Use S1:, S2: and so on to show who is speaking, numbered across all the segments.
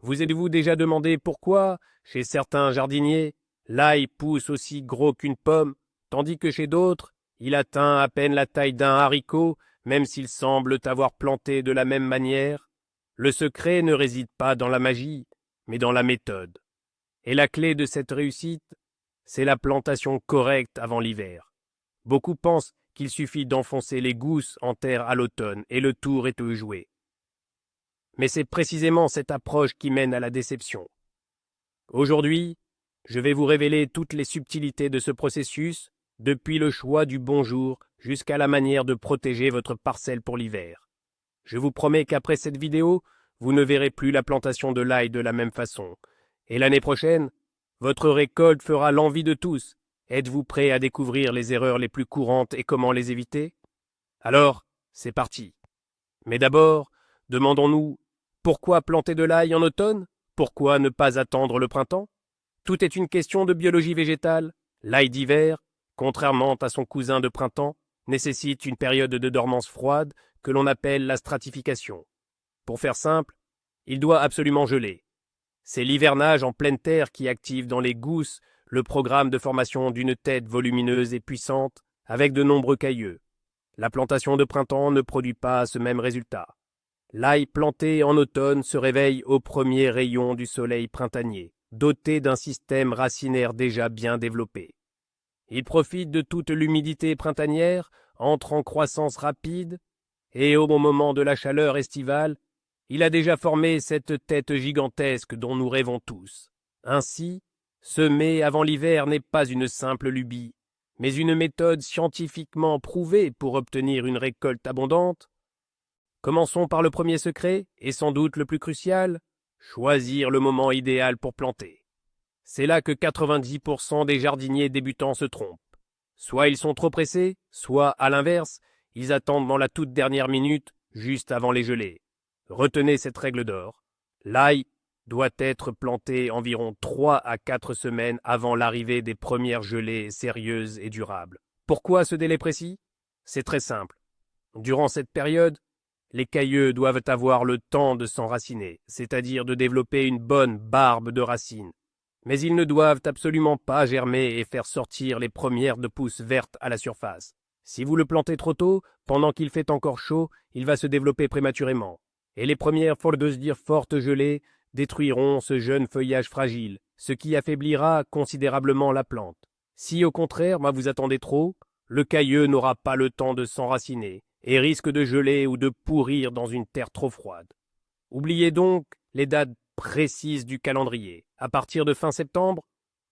S1: Vous êtes-vous déjà demandé pourquoi, chez certains jardiniers, l'ail pousse aussi gros qu'une pomme, tandis que chez d'autres, il atteint à peine la taille d'un haricot, même s'ils semblent avoir planté de la même manière? Le secret ne réside pas dans la magie, mais dans la méthode. Et la clé de cette réussite, c'est la plantation correcte avant l'hiver. Beaucoup pensent qu'il suffit d'enfoncer les gousses en terre à l'automne et le tour est joué. Mais c'est précisément cette approche qui mène à la déception. Aujourd'hui, je vais vous révéler toutes les subtilités de ce processus, depuis le choix du bon jour jusqu'à la manière de protéger votre parcelle pour l'hiver. Je vous promets qu'après cette vidéo, vous ne verrez plus la plantation de l'ail de la même façon. Et l'année prochaine, votre récolte fera l'envie de tous. Êtes-vous prêt à découvrir les erreurs les plus courantes et comment les éviter? Alors, c'est parti. Mais d'abord, demandons-nous, pourquoi planter de l'ail en automne? Pourquoi ne pas attendre le printemps? Tout est une question de biologie végétale. L'ail d'hiver, contrairement à son cousin de printemps, nécessite une période de dormance froide que l'on appelle la stratification. Pour faire simple, il doit absolument geler. C'est l'hivernage en pleine terre qui active dans les gousses le programme de formation d'une tête volumineuse et puissante avec de nombreux cailleux. La plantation de printemps ne produit pas ce même résultat. L'ail planté en automne se réveille aux premiers rayons du soleil printanier, doté d'un système racinaire déjà bien développé. Il profite de toute l'humidité printanière, entre en croissance rapide, et au bon moment de la chaleur estivale, il a déjà formé cette tête gigantesque dont nous rêvons tous. Ainsi, semer avant l'hiver n'est pas une simple lubie, mais une méthode scientifiquement prouvée pour obtenir une récolte abondante. Commençons par le premier secret, et sans doute le plus crucial, choisir le moment idéal pour planter. C'est là que 90% des jardiniers débutants se trompent. Soit ils sont trop pressés, soit, à l'inverse, ils attendent dans la toute dernière minute, juste avant les gelées. Retenez cette règle d'or. L'ail doit être planté environ 3 à 4 semaines avant l'arrivée des premières gelées sérieuses et durables. Pourquoi ce délai précis? C'est très simple. Durant cette période, les cailleux doivent avoir le temps de s'enraciner, c'est-à-dire de développer une bonne barbe de racines. Mais ils ne doivent absolument pas germer et faire sortir les premières de pousses vertes à la surface. Si vous le plantez trop tôt, pendant qu'il fait encore chaud, il va se développer prématurément. Et les premières, faut de se dire fortes gelées, détruiront ce jeune feuillage fragile, ce qui affaiblira considérablement la plante. Si au contraire, vous attendez trop, le cailleux n'aura pas le temps de s'enraciner et risque de geler ou de pourrir dans une terre trop froide. Oubliez donc les dates précises du calendrier. À partir de fin septembre,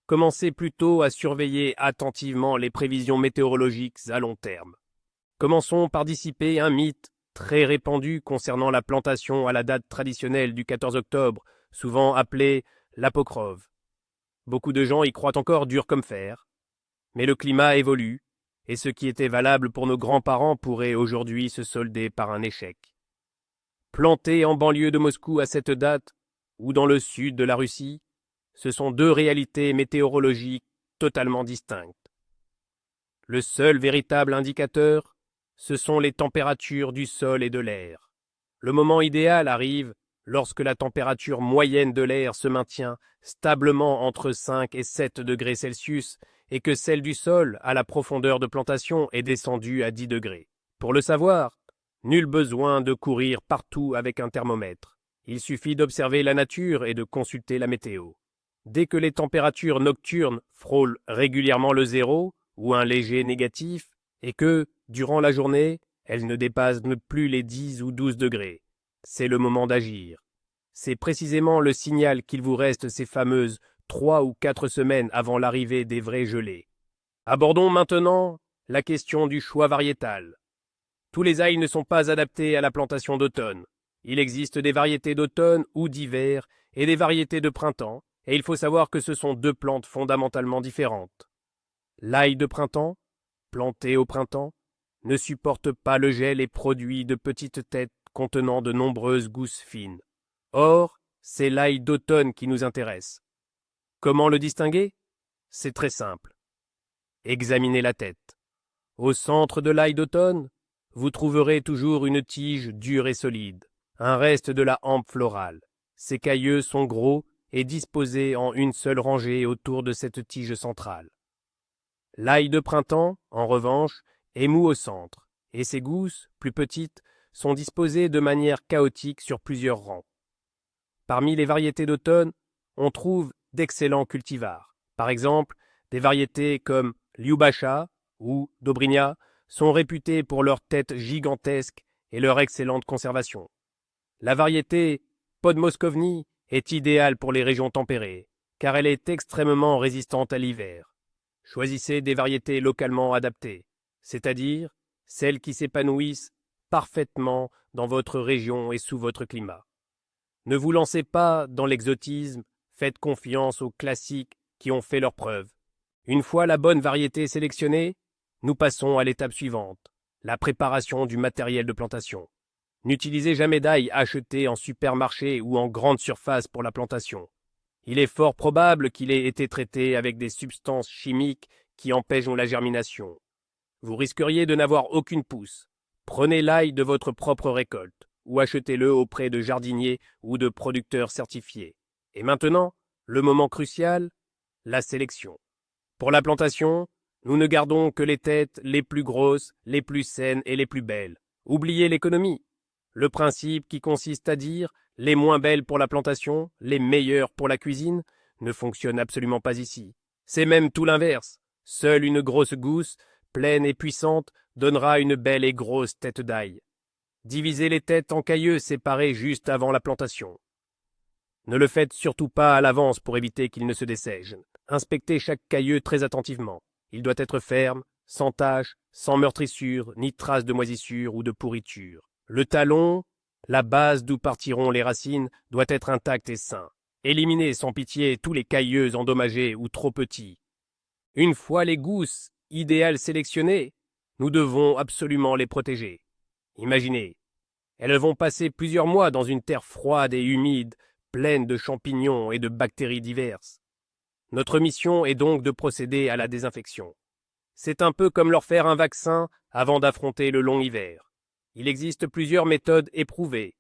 S1: commencez plutôt à surveiller attentivement les prévisions météorologiques à long terme. Commençons par dissiper un mythe très répandu concernant la plantation à la date traditionnelle du 14 octobre, souvent appelée l'apocrove. Beaucoup de gens y croient encore dur comme fer. Mais le climat évolue, et ce qui était valable pour nos grands-parents pourrait aujourd'hui se solder par un échec. Planter en banlieue de Moscou à cette date, ou dans le sud de la Russie, ce sont deux réalités météorologiques totalement distinctes. Le seul véritable indicateur, ce sont les températures du sol et de l'air. Le moment idéal arrive lorsque la température moyenne de l'air se maintient stablement entre 5 et 7 degrés Celsius et que celle du sol, à la profondeur de plantation, est descendue à 10 degrés. Pour le savoir, nul besoin de courir partout avec un thermomètre. Il suffit d'observer la nature et de consulter la météo. Dès que les températures nocturnes frôlent régulièrement le zéro ou un léger négatif, et que, durant la journée, elles ne dépassent plus les 10 ou 12 degrés, c'est le moment d'agir. C'est précisément le signal qu'il vous reste ces fameuses 3 ou 4 semaines avant l'arrivée des vraies gelées. Abordons maintenant la question du choix variétal. Tous les ails ne sont pas adaptés à la plantation d'automne. Il existe des variétés d'automne ou d'hiver et des variétés de printemps, et il faut savoir que ce sont deux plantes fondamentalement différentes. L'ail de printemps, planté au printemps, ne supporte pas le gel et produit de petites têtes contenant de nombreuses gousses fines. Or, c'est l'ail d'automne qui nous intéresse. Comment le distinguer? C'est très simple. Examinez la tête. Au centre de l'ail d'automne, vous trouverez toujours une tige dure et solide, un reste de la hampe florale. Ces cailleux sont gros et disposés en une seule rangée autour de cette tige centrale. L'ail de printemps, en revanche, est mou au centre, et ses gousses, plus petites, sont disposées de manière chaotique sur plusieurs rangs. Parmi les variétés d'automne, on trouve d'excellents cultivars. Par exemple, des variétés comme Lyubasha ou Dobrynia sont réputées pour leur tête gigantesque et leur excellente conservation. La variété Podmoskovny est idéale pour les régions tempérées, car elle est extrêmement résistante à l'hiver. Choisissez des variétés localement adaptées, c'est-à-dire celles qui s'épanouissent parfaitement dans votre région et sous votre climat. Ne vous lancez pas dans l'exotisme, faites confiance aux classiques qui ont fait leurs preuves. Une fois la bonne variété sélectionnée, nous passons à l'étape suivante, la préparation du matériel de plantation. N'utilisez jamais d'ail acheté en supermarché ou en grande surface pour la plantation. Il est fort probable qu'il ait été traité avec des substances chimiques qui empêchent la germination. Vous risqueriez de n'avoir aucune pousse. Prenez l'ail de votre propre récolte ou achetez-le auprès de jardiniers ou de producteurs certifiés. Et maintenant, le moment crucial, la sélection. Pour la plantation, nous ne gardons que les têtes les plus grosses, les plus saines et les plus belles. Oubliez l'économie. Le principe qui consiste à dire les moins belles pour la plantation, les meilleures pour la cuisine, ne fonctionne absolument pas ici. C'est même tout l'inverse. Seule une grosse gousse, pleine et puissante, donnera une belle et grosse tête d'ail. Divisez les têtes en cailleux séparés juste avant la plantation. Ne le faites surtout pas à l'avance pour éviter qu'il ne se dessèche. Inspectez chaque cailleux très attentivement. Il doit être ferme, sans tache, sans meurtrissure, ni trace de moisissure ou de pourriture. Le talon, la base d'où partiront les racines, doit être intact et sain. Éliminez sans pitié tous les cailleux endommagés ou trop petits. Une fois les gousses idéales sélectionnées, nous devons absolument les protéger. Imaginez, elles vont passer plusieurs mois dans une terre froide et humide, pleine de champignons et de bactéries diverses. Notre mission est donc de procéder à la désinfection. C'est un peu comme leur faire un vaccin avant d'affronter le long hiver. Il existe plusieurs méthodes éprouvées.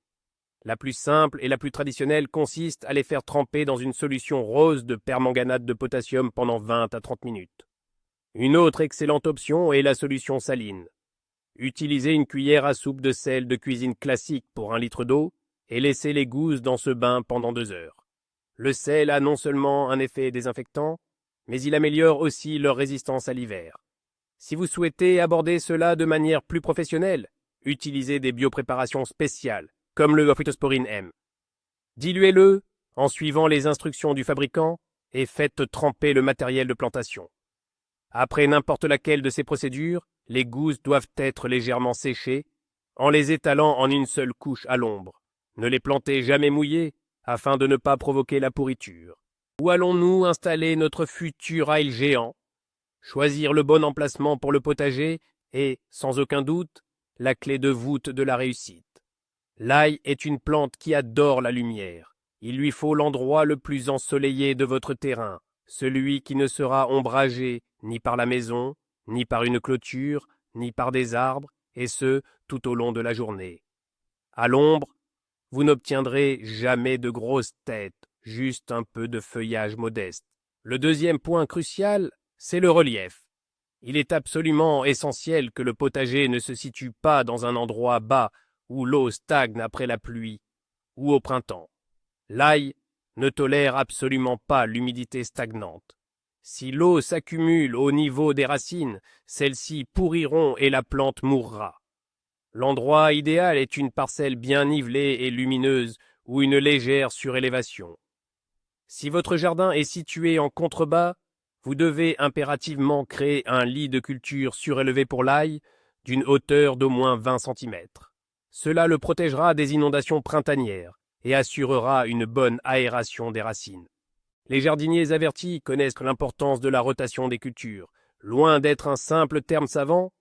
S1: La plus simple et la plus traditionnelle consiste à les faire tremper dans une solution rose de permanganate de potassium pendant 20 à 30 minutes. Une autre excellente option est la solution saline. Utilisez une cuillère à soupe de sel de cuisine classique pour 1 litre d'eau et laissez les gousses dans ce bain pendant 2 heures. Le sel a non seulement un effet désinfectant, mais il améliore aussi leur résistance à l'hiver. Si vous souhaitez aborder cela de manière plus professionnelle, utilisez des biopréparations spéciales, comme le Phytosporin M. Diluez-le en suivant les instructions du fabricant et faites tremper le matériel de plantation. Après n'importe laquelle de ces procédures, les gousses doivent être légèrement séchées en les étalant en une seule couche à l'ombre. Ne les plantez jamais mouillées afin de ne pas provoquer la pourriture. Où allons-nous installer notre futur ail géant? Choisir le bon emplacement pour le potager est, sans aucun doute, la clé de voûte de la réussite. L'ail est une plante qui adore la lumière. Il lui faut l'endroit le plus ensoleillé de votre terrain, celui qui ne sera ombragé ni par la maison, ni par une clôture, ni par des arbres, et ce, tout au long de la journée. À l'ombre, vous n'obtiendrez jamais de grosses têtes, juste un peu de feuillage modeste. Le deuxième point crucial, c'est le relief. Il est absolument essentiel que le potager ne se situe pas dans un endroit bas où l'eau stagne après la pluie ou au printemps. L'ail ne tolère absolument pas l'humidité stagnante. Si l'eau s'accumule au niveau des racines, celles-ci pourriront et la plante mourra. L'endroit idéal est une parcelle bien nivelée et lumineuse ou une légère surélévation. Si votre jardin est situé en contrebas, vous devez impérativement créer un lit de culture surélevé pour l'ail d'une hauteur d'au moins 20 cm. Cela le protégera des inondations printanières et assurera une bonne aération des racines. Les jardiniers avertis connaissent l'importance de la rotation des cultures. Loin d'être un simple terme savant,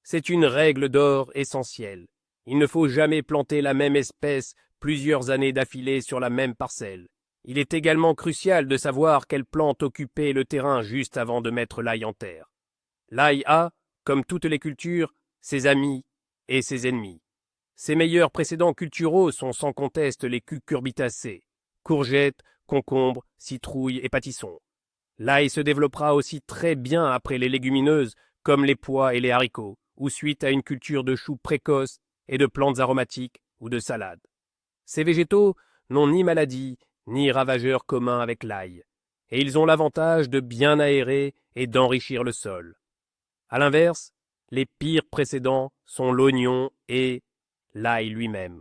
S1: c'est une règle d'or essentielle. Il ne faut jamais planter la même espèce plusieurs années d'affilée sur la même parcelle. Il est également crucial de savoir quelle plante occuper le terrain juste avant de mettre l'ail en terre. L'ail a, comme toutes les cultures, ses amis et ses ennemis. Ses meilleurs précédents culturaux sont sans conteste les cucurbitacées. courgettes, concombres, citrouilles et pâtissons. L'ail se développera aussi très bien après les légumineuses, comme les pois et les haricots, ou suite à une culture de choux précoces et de plantes aromatiques ou de salades. Ces végétaux n'ont ni maladie, ni ravageurs communs avec l'ail, et ils ont l'avantage de bien aérer et d'enrichir le sol. À l'inverse, les pires précédents sont l'oignon et l'ail lui-même.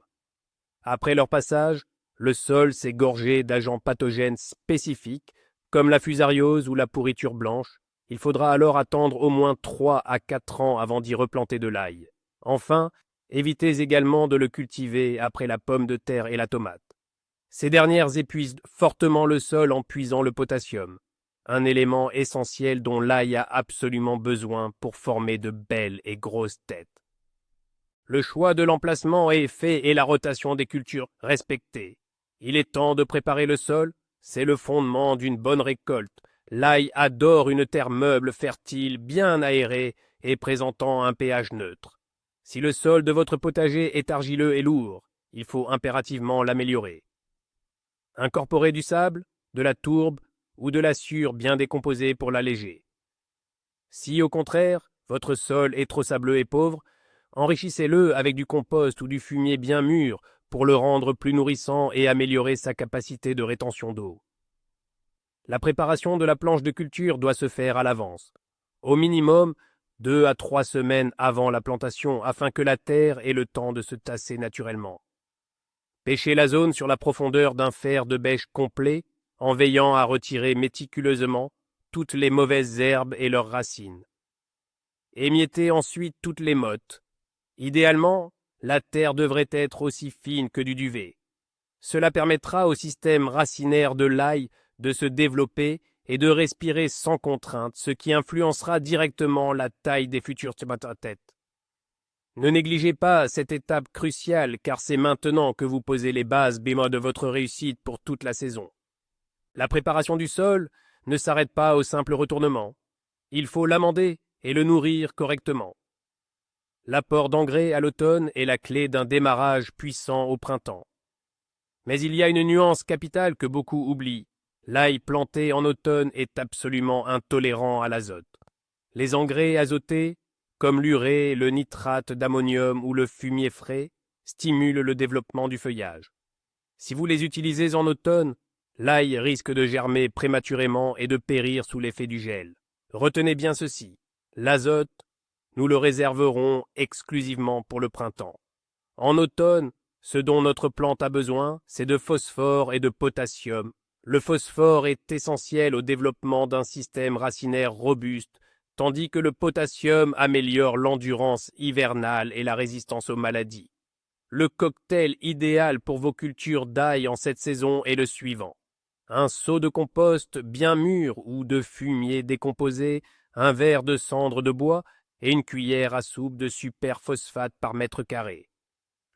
S1: Après leur passage, le sol s'est gorgé d'agents pathogènes spécifiques, comme la fusariose ou la pourriture blanche. Il faudra alors attendre au moins 3 à 4 ans avant d'y replanter de l'ail. Enfin, évitez également de le cultiver après la pomme de terre et la tomate. Ces dernières épuisent fortement le sol en puisant le potassium, un élément essentiel dont l'ail a absolument besoin pour former de belles et grosses têtes. Le choix de l'emplacement est fait et la rotation des cultures respectée. Il est temps de préparer le sol, c'est le fondement d'une bonne récolte. L'ail adore une terre meuble, fertile, bien aérée et présentant un pH neutre. Si le sol de votre potager est argileux et lourd, il faut impérativement l'améliorer. Incorporez du sable, de la tourbe ou de la sûre bien décomposée pour l'alléger. Si au contraire, votre sol est trop sableux et pauvre, enrichissez-le avec du compost ou du fumier bien mûr pour le rendre plus nourrissant et améliorer sa capacité de rétention d'eau. La préparation de la planche de culture doit se faire à l'avance, au minimum 2 à 3 semaines avant la plantation afin que la terre ait le temps de se tasser naturellement. Pêchez la zone sur la profondeur d'un fer de bêche complet en veillant à retirer méticuleusement toutes les mauvaises herbes et leurs racines. Émiettez ensuite toutes les mottes. Idéalement, la terre devrait être aussi fine que du duvet. Cela permettra au système racinaire de l'ail de se développer et de respirer sans contrainte, ce qui influencera directement la taille des futures têtes. Ne négligez pas cette étape cruciale car c'est maintenant que vous posez les bases de votre réussite pour toute la saison. La préparation du sol ne s'arrête pas au simple retournement. Il faut l'amender et le nourrir correctement. L'apport d'engrais à l'automne est la clé d'un démarrage puissant au printemps. Mais il y a une nuance capitale que beaucoup oublient. L'ail planté en automne est absolument intolérant à l'azote. Les engrais azotés, comme l'urée, le nitrate d'ammonium ou le fumier frais, stimulent le développement du feuillage. Si vous les utilisez en automne, l'ail risque de germer prématurément et de périr sous l'effet du gel. Retenez bien ceci, l'azote, nous le réserverons exclusivement pour le printemps. En automne, ce dont notre plante a besoin, c'est de phosphore et de potassium. Le phosphore est essentiel au développement d'un système racinaire robuste, tandis que le potassium améliore l'endurance hivernale et la résistance aux maladies. Le cocktail idéal pour vos cultures d'ail en cette saison est le suivant. Un seau de compost bien mûr ou de fumier décomposé, un verre de cendre de bois et une cuillère à soupe de superphosphate par mètre carré.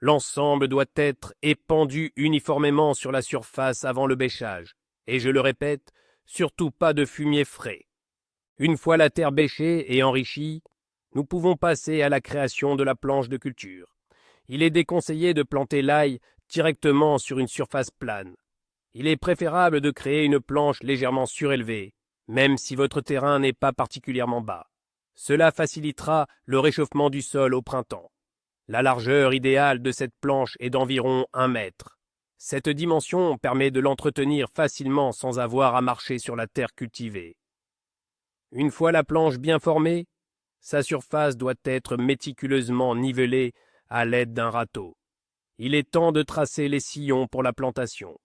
S1: L'ensemble doit être épandu uniformément sur la surface avant le bêchage. Et je le répète, surtout pas de fumier frais. Une fois la terre bêchée et enrichie, nous pouvons passer à la création de la planche de culture. Il est déconseillé de planter l'ail directement sur une surface plane. Il est préférable de créer une planche légèrement surélevée, même si votre terrain n'est pas particulièrement bas. Cela facilitera le réchauffement du sol au printemps. La largeur idéale de cette planche est d'environ 1 mètre. Cette dimension permet de l'entretenir facilement sans avoir à marcher sur la terre cultivée. Une fois la planche bien formée, sa surface doit être méticuleusement nivelée à l'aide d'un râteau. Il est temps de tracer les sillons pour la plantation.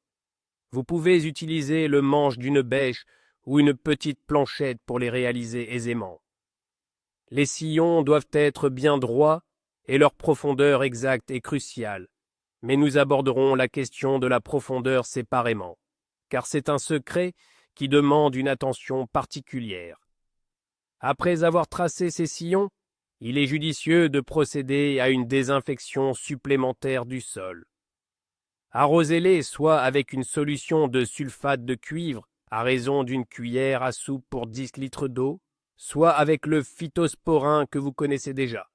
S1: Vous pouvez utiliser le manche d'une bêche ou une petite planchette pour les réaliser aisément. Les sillons doivent être bien droits et leur profondeur exacte est cruciale, mais nous aborderons la question de la profondeur séparément, car c'est un secret qui demande une attention particulière. Après avoir tracé ces sillons, il est judicieux de procéder à une désinfection supplémentaire du sol. Arrosez-les soit avec une solution de sulfate de cuivre à raison d'une cuillère à soupe pour 10 litres d'eau, soit avec le phytosporin que vous connaissez déjà.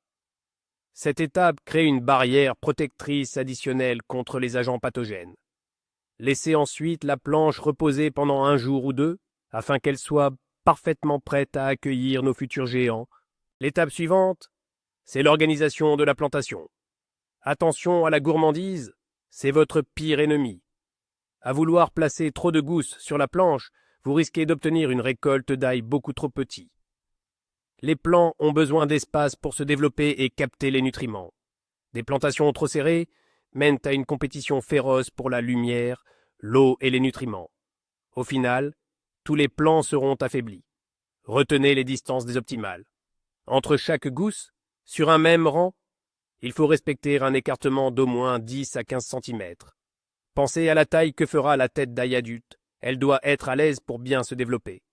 S1: Cette étape crée une barrière protectrice additionnelle contre les agents pathogènes. Laissez ensuite la planche reposer pendant 1 jour ou 2, afin qu'elle soit parfaitement prête à accueillir nos futurs géants. L'étape suivante, c'est l'organisation de la plantation. Attention à la gourmandise, c'est votre pire ennemi. À vouloir placer trop de gousses sur la planche, vous risquez d'obtenir une récolte d'ail beaucoup trop petit. Les plants ont besoin d'espace pour se développer et capter les nutriments. Des plantations trop serrées mènent à une compétition féroce pour la lumière, l'eau et les nutriments. Au final, tous les plants seront affaiblis. Retenez les distances des optimales. Entre chaque gousse, sur un même rang, il faut respecter un écartement d'au moins 10 à 15 cm. Pensez à la taille que fera la tête d'ail adulte. Elle doit être à l'aise pour bien se développer.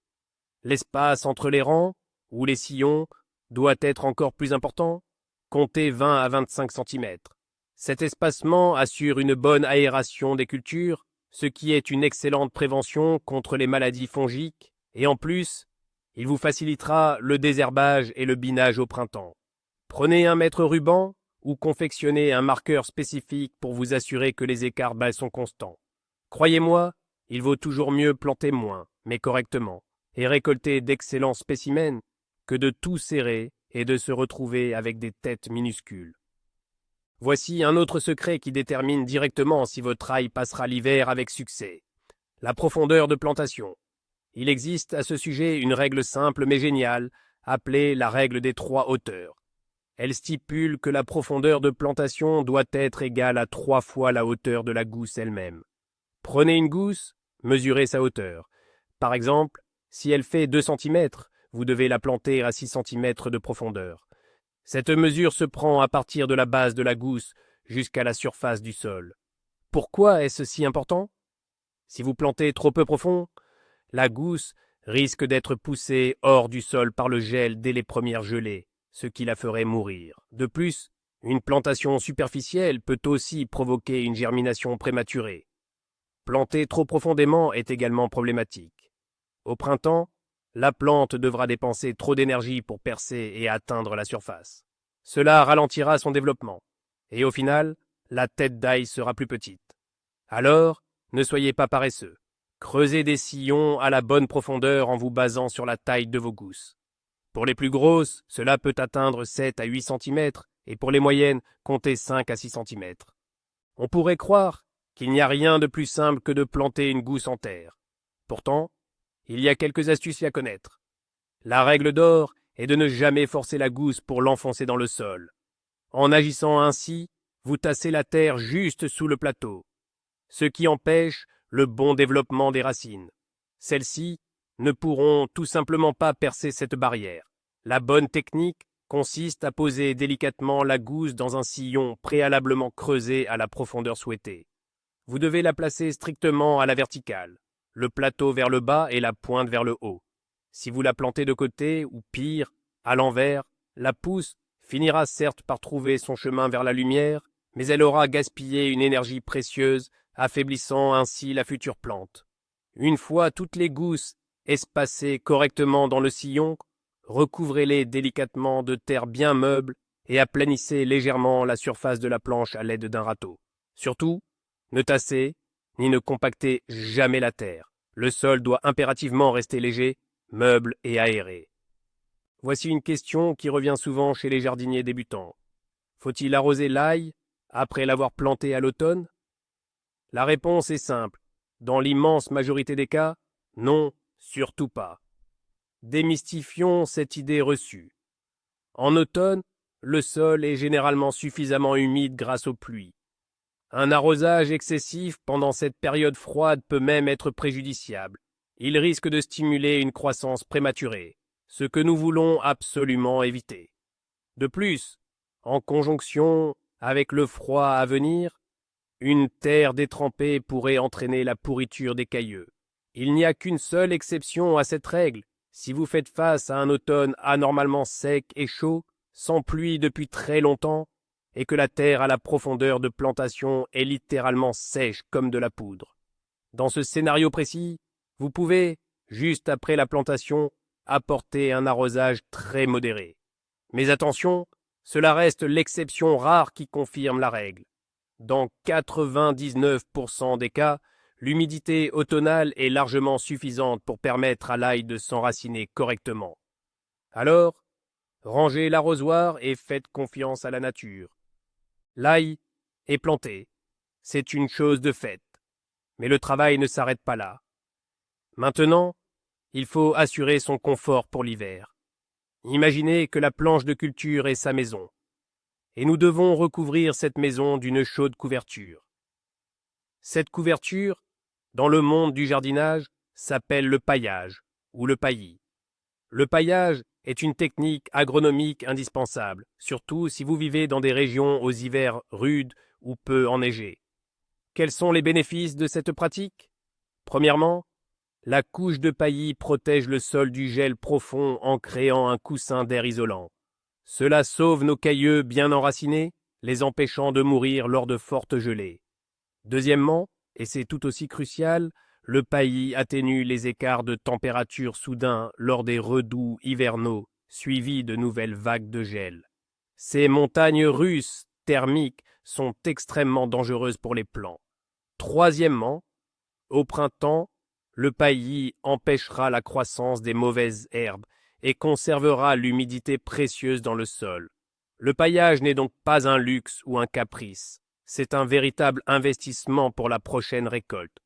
S1: L'espace entre les rangs, ou les sillons, doit être encore plus important. Comptez 20 à 25 cm. Cet espacement assure une bonne aération des cultures, ce qui est une excellente prévention contre les maladies fongiques, et en plus, il vous facilitera le désherbage et le binage au printemps. Prenez un mètre ruban ou confectionnez un marqueur spécifique pour vous assurer que les écarts bas sont constants. Croyez-moi, il vaut toujours mieux planter moins, mais correctement, et récolter d'excellents spécimens que de tout serrer et de se retrouver avec des têtes minuscules. Voici un autre secret qui détermine directement si votre ail passera l'hiver avec succès. La profondeur de plantation. Il existe à ce sujet une règle simple mais géniale, appelée la règle des 3 hauteurs. Elle stipule que la profondeur de plantation doit être égale à 3 fois la hauteur de la gousse elle-même. Prenez une gousse, mesurez sa hauteur. Par exemple, si elle fait 2 cm, vous devez la planter à 6 cm de profondeur. Cette mesure se prend à partir de la base de la gousse jusqu'à la surface du sol. Pourquoi est-ce si important? Si vous plantez trop peu profond, la gousse risque d'être poussée hors du sol par le gel dès les premières gelées, ce qui la ferait mourir. De plus, une plantation superficielle peut aussi provoquer une germination prématurée. Planter trop profondément est également problématique. Au printemps, la plante devra dépenser trop d'énergie pour percer et atteindre la surface. Cela ralentira son développement, et au final, la tête d'ail sera plus petite. Alors, ne soyez pas paresseux. Creusez des sillons à la bonne profondeur en vous basant sur la taille de vos gousses. Pour les plus grosses, cela peut atteindre 7 à 8 cm, et pour les moyennes, comptez 5 à 6 cm. On pourrait croire qu'il n'y a rien de plus simple que de planter une gousse en terre. Pourtant, il y a quelques astuces à connaître. La règle d'or est de ne jamais forcer la gousse pour l'enfoncer dans le sol. En agissant ainsi, vous tassez la terre juste sous le plateau, ce qui empêche le bon développement des racines. Celles-ci ne pourront tout simplement pas percer cette barrière. La bonne technique consiste à poser délicatement la gousse dans un sillon préalablement creusé à la profondeur souhaitée. Vous devez la placer strictement à la verticale, le plateau vers le bas et la pointe vers le haut. Si vous la plantez de côté, ou pire, à l'envers, la pousse finira certes par trouver son chemin vers la lumière, mais elle aura gaspillé une énergie précieuse, affaiblissant ainsi la future plante. Une fois toutes les gousses espacées correctement dans le sillon, recouvrez-les délicatement de terre bien meuble et aplanissez légèrement la surface de la planche à l'aide d'un râteau. Surtout, ne tassez ni ne compactez jamais la terre. Le sol doit impérativement rester léger, meuble et aéré. Voici une question qui revient souvent chez les jardiniers débutants. Faut-il arroser l'ail après l'avoir planté à l'automne? La réponse est simple. Dans l'immense majorité des cas, non, surtout pas. Démystifions cette idée reçue. En automne, le sol est généralement suffisamment humide grâce aux pluies. Un arrosage excessif pendant cette période froide peut même être préjudiciable. Il risque de stimuler une croissance prématurée, ce que nous voulons absolument éviter. De plus, en conjonction avec le froid à venir, une terre détrempée pourrait entraîner la pourriture des cailleux. Il n'y a qu'une seule exception à cette règle. Si vous faites face à un automne anormalement sec et chaud, sans pluie depuis très longtemps, et que la terre à la profondeur de plantation est littéralement sèche comme de la poudre. Dans ce scénario précis, vous pouvez, juste après la plantation, apporter un arrosage très modéré. Mais attention, cela reste l'exception rare qui confirme la règle. Dans 99% des cas, l'humidité automnale est largement suffisante pour permettre à l'ail de s'enraciner correctement. Alors, rangez l'arrosoir et faites confiance à la nature. L'ail est planté, c'est une chose de faite, mais le travail ne s'arrête pas là. Maintenant, il faut assurer son confort pour l'hiver. Imaginez que la planche de culture est sa maison, et nous devons recouvrir cette maison d'une chaude couverture. Cette couverture, dans le monde du jardinage, s'appelle le paillage ou le paillis. Le paillage est une technique agronomique indispensable, surtout si vous vivez dans des régions aux hivers rudes ou peu enneigés. Quels sont les bénéfices de cette pratique? Premièrement, la couche de paillis protège le sol du gel profond en créant un coussin d'air isolant. Cela sauve nos cailleux bien enracinés, les empêchant de mourir lors de fortes gelées. Deuxièmement, et c'est tout aussi crucial, le paillis atténue les écarts de température soudains lors des redoux hivernaux, suivis de nouvelles vagues de gel. Ces montagnes russes thermiques sont extrêmement dangereuses pour les plants. Troisièmement, au printemps, le paillis empêchera la croissance des mauvaises herbes et conservera l'humidité précieuse dans le sol. Le paillage n'est donc pas un luxe ou un caprice, c'est un véritable investissement pour la prochaine récolte.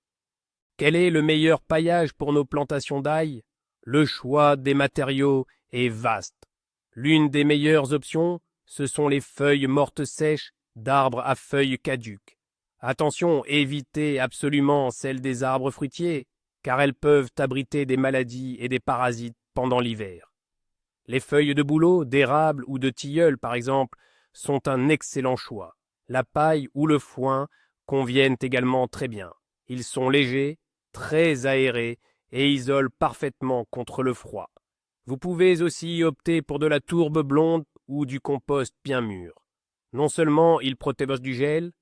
S1: Quel est le meilleur paillage pour nos plantations d'ail? Le choix des matériaux est vaste. L'une des meilleures options, ce sont les feuilles mortes sèches d'arbres à feuilles caduques. Attention, évitez absolument celles des arbres fruitiers, car elles peuvent abriter des maladies et des parasites pendant l'hiver. Les feuilles de bouleau, d'érable ou de tilleul, par exemple, sont un excellent choix. La paille ou le foin conviennent également très bien. Ils sont légers, très aérés et isolent parfaitement contre le froid. Vous pouvez aussi opter pour de la tourbe blonde ou du compost bien mûr. Non seulement ils protègent du gel,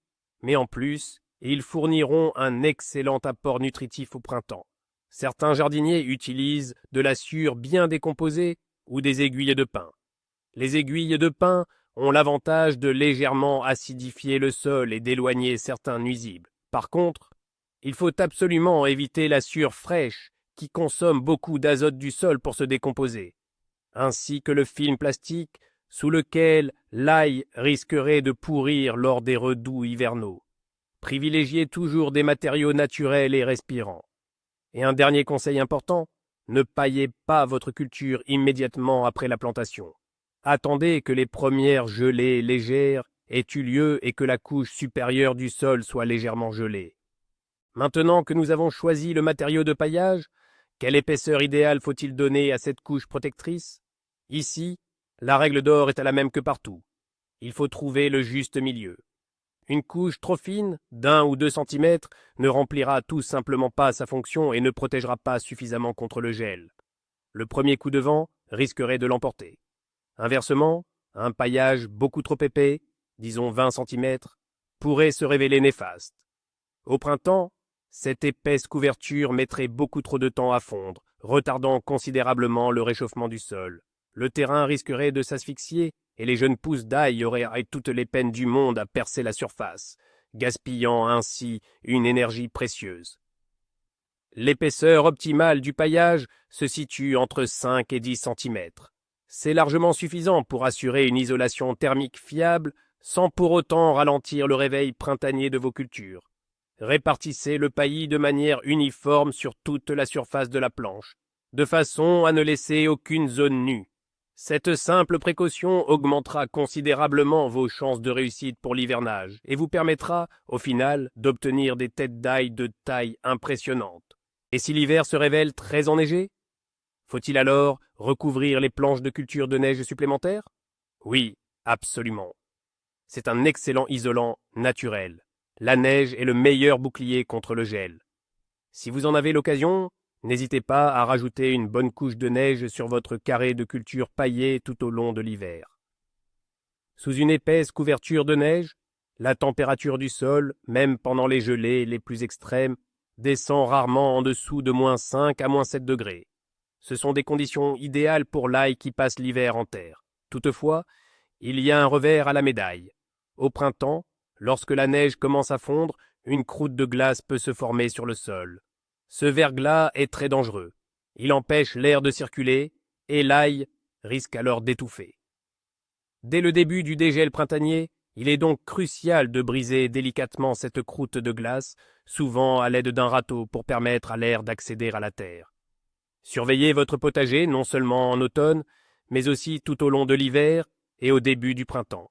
S1: mais en plus, ils fourniront un excellent apport nutritif au printemps. Certains jardiniers utilisent de la sciure bien décomposée ou des aiguilles de pin. Les aiguilles de pin ont l'avantage de légèrement acidifier le sol et d'éloigner certains nuisibles. Par contre, il faut absolument éviter la sciure fraîche qui consomme beaucoup d'azote du sol pour se décomposer, ainsi que le film plastique sous lequel l'ail risquerait de pourrir lors des redoux hivernaux. Privilégiez toujours des matériaux naturels et respirants. Et un dernier conseil important, ne paillez pas votre culture immédiatement après la plantation. Attendez que les premières gelées légères aient eu lieu et que la couche supérieure du sol soit légèrement gelée. Maintenant que nous avons choisi le matériau de paillage, quelle épaisseur idéale faut-il donner à cette couche protectrice? Ici, la règle d'or est la même que partout. Il faut trouver le juste milieu. Une couche trop fine, d'1 ou 2 centimètres, ne remplira tout simplement pas sa fonction et ne protégera pas suffisamment contre le gel. Le premier coup de vent risquerait de l'emporter. Inversement, un paillage beaucoup trop épais, disons 20 centimètres, pourrait se révéler néfaste. Au printemps, cette épaisse couverture mettrait beaucoup trop de temps à fondre, retardant considérablement le réchauffement du sol. Le terrain risquerait de s'asphyxier et les jeunes pousses d'ail auraient toutes les peines du monde à percer la surface, gaspillant ainsi une énergie précieuse. L'épaisseur optimale du paillage se situe entre 5 et 10 centimètres. C'est largement suffisant pour assurer une isolation thermique fiable sans pour autant ralentir le réveil printanier de vos cultures. Répartissez le paillis de manière uniforme sur toute la surface de la planche, de façon à ne laisser aucune zone nue. Cette simple précaution augmentera considérablement vos chances de réussite pour l'hivernage et vous permettra, au final, d'obtenir des têtes d'ail de taille impressionnante. Et si l'hiver se révèle très enneigé? Faut-il alors recouvrir les planches de culture de neige supplémentaires? Oui, absolument. C'est un excellent isolant naturel. La neige est le meilleur bouclier contre le gel. Si vous en avez l'occasion, n'hésitez pas à rajouter une bonne couche de neige sur votre carré de culture paillé tout au long de l'hiver. Sous une épaisse couverture de neige, la température du sol, même pendant les gelées les plus extrêmes, descend rarement en dessous de -5 à -7 degrés. Ce sont des conditions idéales pour l'ail qui passe l'hiver en terre. Toutefois, il y a un revers à la médaille. Au printemps, lorsque la neige commence à fondre, une croûte de glace peut se former sur le sol. Ce verglas est très dangereux. Il empêche l'air de circuler et l'ail risque alors d'étouffer. Dès le début du dégel printanier, il est donc crucial de briser délicatement cette croûte de glace, souvent à l'aide d'un râteau pour permettre à l'air d'accéder à la terre. Surveillez votre potager non seulement en automne, mais aussi tout au long de l'hiver et au début du printemps.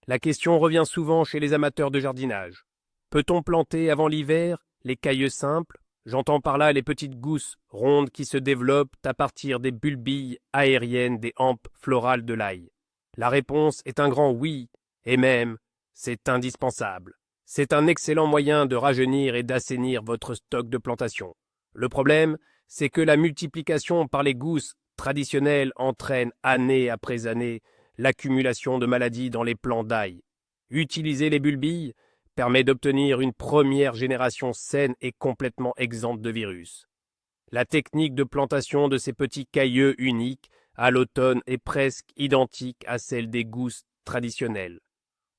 S1: La question revient souvent chez les amateurs de jardinage. Peut-on planter avant l'hiver les cailleux simples? J'entends par là les petites gousses rondes qui se développent à partir des bulbilles aériennes des hampes florales de l'ail. La réponse est un grand oui, et même, c'est indispensable. C'est un excellent moyen de rajeunir et d'assainir votre stock de plantation. Le problème, c'est que la multiplication par les gousses traditionnelles entraîne année après année l'accumulation de maladies dans les plants d'ail. Utiliser les bulbilles permet d'obtenir une première génération saine et complètement exempte de virus. La technique de plantation de ces petits cailleux uniques à l'automne est presque identique à celle des gousses traditionnelles.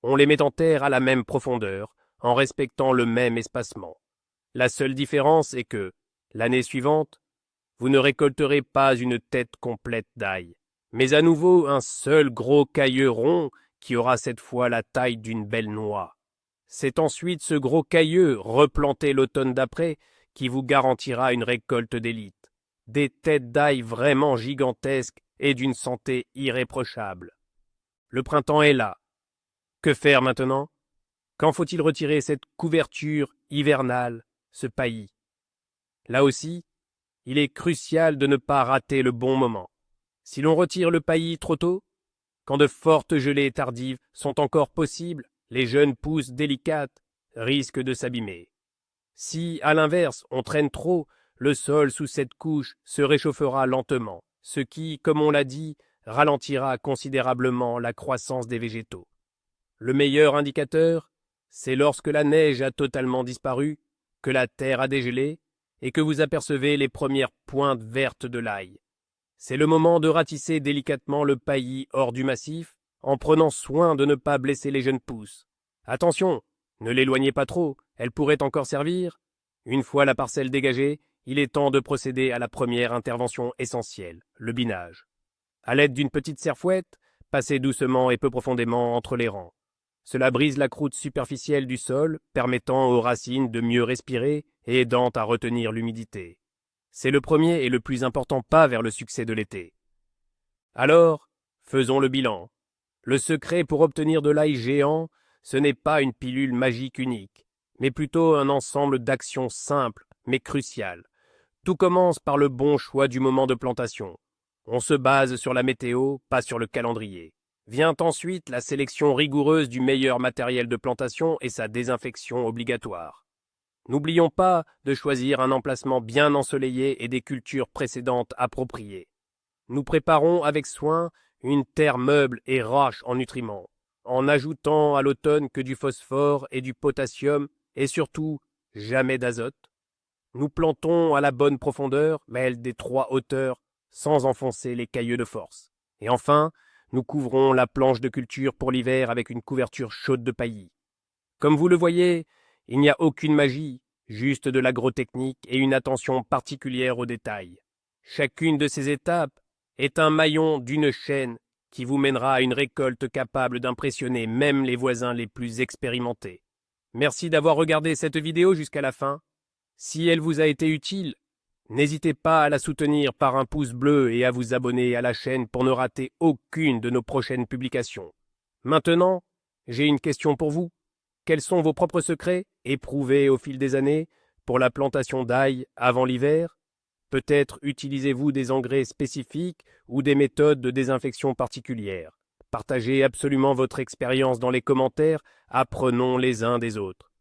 S1: On les met en terre à la même profondeur, en respectant le même espacement. La seule différence est que, l'année suivante, vous ne récolterez pas une tête complète d'ail, mais à nouveau un seul gros cailleux rond qui aura cette fois la taille d'une belle noix. C'est ensuite ce gros cailleux, replanté l'automne d'après, qui vous garantira une récolte d'élite. Des têtes d'ail vraiment gigantesques et d'une santé irréprochable. Le printemps est là. Que faire maintenant? Quand faut-il retirer cette couverture hivernale, ce paillis? Là aussi, il est crucial de ne pas rater le bon moment. Si l'on retire le paillis trop tôt, quand de fortes gelées tardives sont encore possibles, les jeunes pousses délicates risquent de s'abîmer. Si, à l'inverse, on traîne trop, le sol sous cette couche se réchauffera lentement, ce qui, comme on l'a dit, ralentira considérablement la croissance des végétaux. Le meilleur indicateur, c'est lorsque la neige a totalement disparu, que la terre a dégelé et que vous apercevez les premières pointes vertes de l'ail. C'est le moment de ratisser délicatement le paillis hors du massif, en prenant soin de ne pas blesser les jeunes pousses. Attention, ne l'éloignez pas trop, elle pourrait encore servir. Une fois la parcelle dégagée, il est temps de procéder à la première intervention essentielle, le binage. À l'aide d'une petite serfouette, passez doucement et peu profondément entre les rangs. Cela brise la croûte superficielle du sol, permettant aux racines de mieux respirer et aidant à retenir l'humidité. C'est le premier et le plus important pas vers le succès de l'été. Alors, faisons le bilan. Le secret pour obtenir de l'ail géant, ce n'est pas une pilule magique unique, mais plutôt un ensemble d'actions simples mais cruciales. Tout commence par le bon choix du moment de plantation. On se base sur la météo, pas sur le calendrier. Vient ensuite la sélection rigoureuse du meilleur matériel de plantation et sa désinfection obligatoire. N'oublions pas de choisir un emplacement bien ensoleillé et des cultures précédentes appropriées. Nous préparons avec soin une terre meuble et riche en nutriments, en ajoutant à l'automne que du phosphore et du potassium et surtout jamais d'azote. Nous plantons à la bonne profondeur, mêle des 3 hauteurs, sans enfoncer les cailleux de force. Et enfin, nous couvrons la planche de culture pour l'hiver avec une couverture chaude de paillis. Comme vous le voyez, il n'y a aucune magie, juste de l'agrotechnique et une attention particulière aux détails. Chacune de ces étapes est un maillon d'une chaîne qui vous mènera à une récolte capable d'impressionner même les voisins les plus expérimentés. Merci d'avoir regardé cette vidéo jusqu'à la fin. Si elle vous a été utile, n'hésitez pas à la soutenir par un pouce bleu et à vous abonner à la chaîne pour ne rater aucune de nos prochaines publications. Maintenant, j'ai une question pour vous. Quels sont vos propres secrets, éprouvés au fil des années, pour la plantation d'ail avant l'hiver? Peut-être utilisez-vous des engrais spécifiques ou des méthodes de désinfection particulières. Partagez absolument votre expérience dans les commentaires, apprenons les uns des autres.